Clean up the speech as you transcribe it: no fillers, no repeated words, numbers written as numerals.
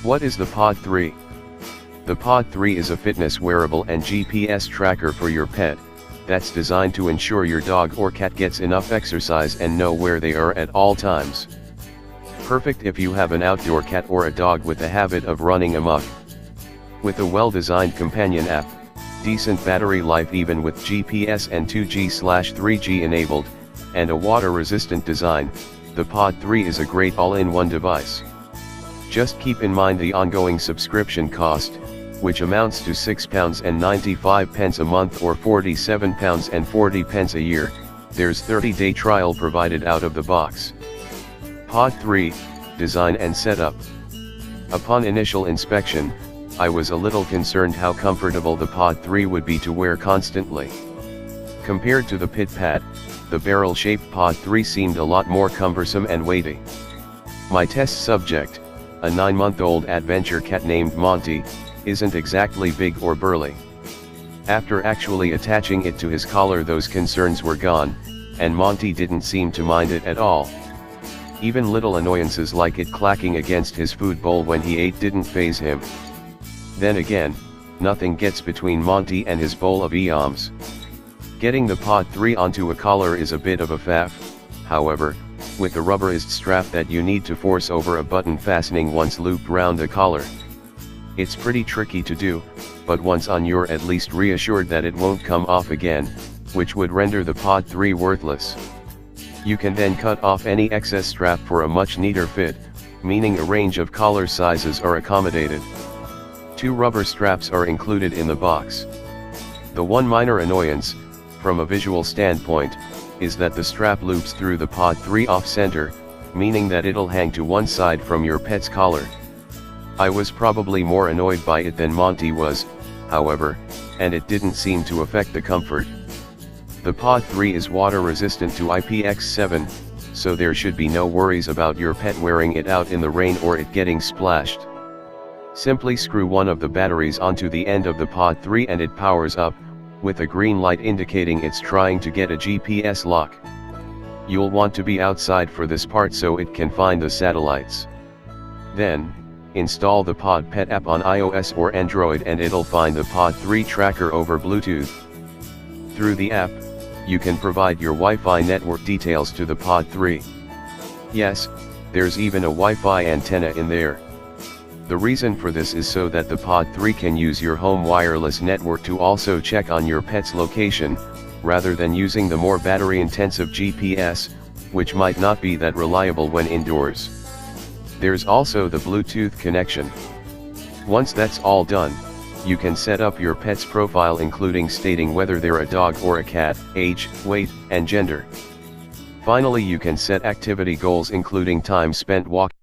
What is the Pod 3? The Pod 3 is a fitness wearable and GPS tracker for your pet, that's designed to ensure your dog or cat gets enough exercise and know where they are at all times. Perfect if you have an outdoor cat or a dog with the habit of running amok. With a well-designed companion app, decent battery life even with GPS and 2G/3G enabled, and a water-resistant design, the Pod 3 is a great all-in-one device. Just keep in mind the ongoing subscription cost, which amounts to £6.95 a month or £47.40 a year. There's 30-day trial provided out of the box. Pod 3, Design and Setup. Upon initial inspection, I was a little concerned how comfortable the Pod 3 would be to wear constantly. Compared to the Pit Pad, the barrel-shaped Pod 3 seemed a lot more cumbersome and weighty. My test subject, a 9-month-old adventure cat named Monty, isn't exactly big or burly. After actually attaching it to his collar, those concerns were gone, and Monty didn't seem to mind it at all. Even little annoyances like it clacking against his food bowl when he ate didn't faze him. Then again, nothing gets between Monty and his bowl of eoms. Getting the Pod 3 onto a collar is a bit of a faff, however, with the rubberized strap that you need to force over a button fastening once looped round the collar. It's pretty tricky to do, but once on you're at least reassured that it won't come off again, which would render the Pod 3 worthless. You can then cut off any excess strap for a much neater fit, meaning a range of collar sizes are accommodated. 2 rubber straps are included in the box. The one minor annoyance, from a visual standpoint, is that the strap loops through the Pod 3 off-center, meaning that it'll hang to one side from your pet's collar. I was probably more annoyed by it than Monty was, however, and it didn't seem to affect the comfort. The Pod 3 is water resistant to IPX7, so there should be no worries about your pet wearing it out in the rain or it getting splashed. Simply screw one of the batteries onto the end of the Pod 3 and it powers up, with a green light indicating it's trying to get a GPS lock. You'll want to be outside for this part so it can find the satellites. Then, install the Pod Pet app on iOS or Android and it'll find the Pod 3 tracker over Bluetooth. Through the app, you can provide your Wi-Fi network details to the Pod 3. Yes, there's even a Wi-Fi antenna in there. The reason for this is so that the Pod 3 can use your home wireless network to also check on your pet's location, rather than using the more battery-intensive GPS, which might not be that reliable when indoors. There's also the Bluetooth connection. Once that's all done, you can set up your pet's profile including stating whether they're a dog or a cat, age, weight, and gender. Finally, you can set activity goals including time spent walking.